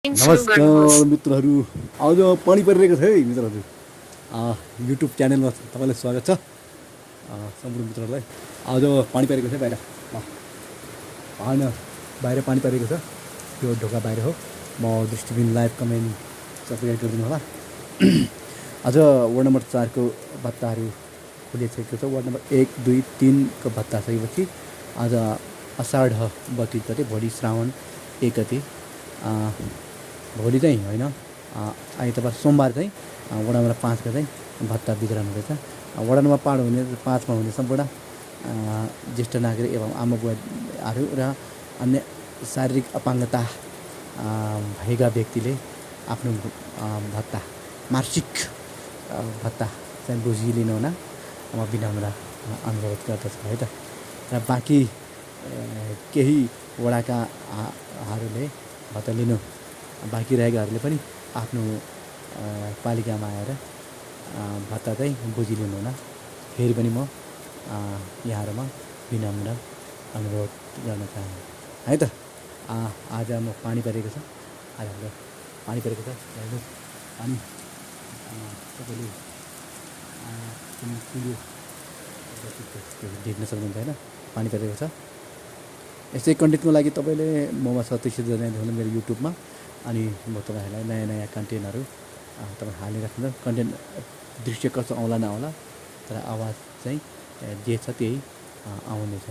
नमस्कार मित्रहरू, आज पानी परिरहेको छ है मित्रहरू। युट्युब च्यानलमा तपाईँलाई स्वागत छ। सम्पूर्ण मित्रहरूलाई आज पानी परेको छ बाहिर। होइन, बाहिर पानी परेको छ। यो ढोका बाहिर हो। म दृष्टिबिन लाइभ कमेन्ट सब्सक्राइब गरिदिनु होला। आज वार्ड नम्बर 4 को भत्ताहरू खुलिसकेको छ। वार्ड नम्बर 1, 2, 3 को भत्ता सकेपछि आज अषाढ 32 गते, भोलि श्रावण 1 गते, भोलि चाहिँ होइन, आइतबार सोमबार चाहिँ वडा नम्बर 5 का चाहिँ भत्ता वितरण हुँदैछ। वडा नम्बर 5मा हुने सम्पूर्ण ज्येष्ठ नागरिक एवं आमा बुवाहरू र अन्य शारीरिक अपाङ्गता भएका व्यक्तिले आफ्नो भत्ता, मासिक भत्ता चाहिँ बुझिलिनु हुन म विनम्र अनुरोध गर्दछु है त। र बाँकी केही वडाका हरूले भत्ता लिनु बाँकी रहेकाहरूले पनि आफ्नो पालिकामा आएर भत्ता चाहिँ बुझिलिनु हुन फेरि पनि म यहाँहरूमा विनम्र अनुरोध गर्न चाहन्छु है त। आज म पानी परेको छ। आज हाम्रो पानी परेको छ। अनि तपाईँले देख्न सक्नुहुन्छ होइन, पानी परेको छ। यस्तै कन्टेन्टको लागि तपाईँले ममा सदस्य जनाइदिनु मेरो युट्युबमा। अनि म तपाईँहरूलाई नयाँ नयाँ कन्टेन्टहरू तपाईँ हालिराख्नु। कन्टेन्ट दृश्य कस्तो आउला नआउला, तर आवाज चाहिँ जे छ त्यही आउनेछ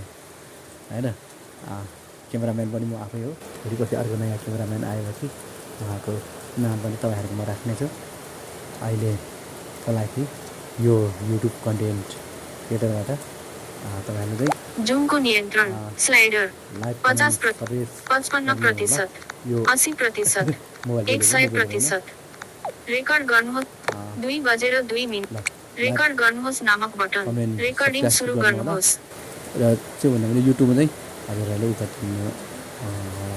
होइन। क्यामेराम्यान पनि म आफै हो। फेरि पछि अर्को नयाँ क्यामेराम्यान आएपछि उहाँको नाम पनि तपाईँहरूको म राख्नेछु। अहिलेको लागि यो युट्युब कन्टेन्ट क्रिएटरबाट तपाईँहरूले चाहिँ जुमको नियन्त्रण स्लाइडर 50%, 55%, 80%, 100%। रेकर्ड गर्नुहोस्। 2:02 रेकर्ड गर्नुहोस् नामक बटन। रेकर्डिङ सुरु गर्नुहोस्। र चाहिँ भन्दा पनि युट्युबमा चाहिँ हजुरहरूले उता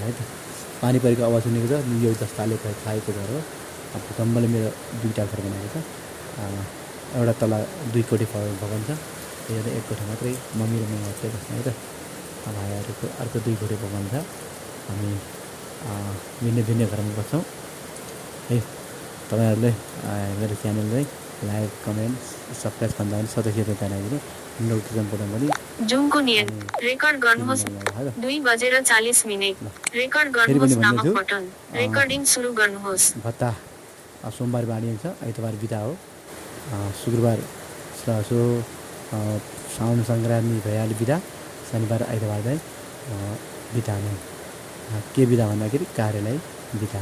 है त। पानी परेको आवाज सुनेको छ। यो जस्ताले खाएको घर हो। भूकम्पले मेरो 2टा घर बनाएको छ। एउटा तल 2 कोठी भवन छ, एउटा 1 कोठी मात्रै मम्मी र म मात्रै बस्ने है त। भाइहरूको अर्को 2 कोठी भवन छ। हामी भिन्न भिन्न घरमा बस्छौँ है। तपाईँहरूले मेरो च्यानललाई लाइक, कमेन्ट, सब्सक्राइब भन्दा पनि सदस्यता जनाइदिनु। नोटिफिकेसन बटन पनि जुमको नियन्त्रण रेकर्ड गर्नुहोस्। 2:40 रेकर्ड गर्नुहोस् नामक बटन। रेकर्डिङ सुरु गर्नुहोस्। भत्ता सोमबार बाँडिन्छ, आइतबार बिदा हो। शुक्रबार साउन सङ्क्रान्ति भइहाल्यो बिदा। शनिबार आइतबार चाहिँ बिदा नै। के बिदा भन्दाखेरि कार्यालय बिदा।